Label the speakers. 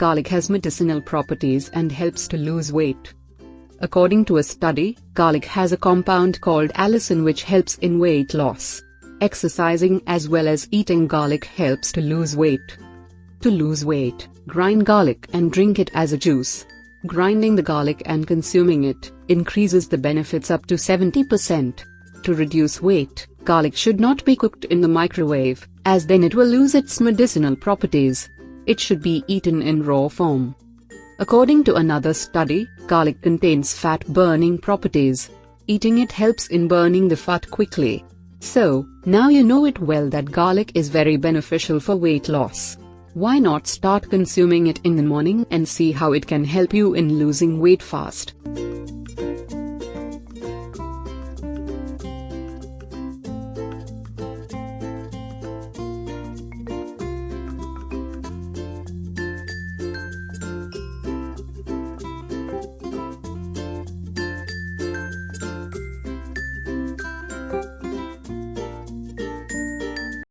Speaker 1: garlic has medicinal properties and helps to lose weight. According to a study, garlic has a compound called allicin which helps in weight loss. Exercising as well as eating garlic helps to lose weight. To lose weight, grind garlic and drink it as a juice. Grinding the garlic and consuming it increases the benefits up to 70%. To reduce weight, garlic should not be cooked in the microwave, as then it will lose its medicinal properties. It should be eaten in raw form. According to another study, garlic contains fat-burning properties. Eating it helps in burning the fat quickly. So, now you know it well that garlic is very beneficial for weight loss. Why not start consuming it in the morning and see how it can help you in losing weight fast?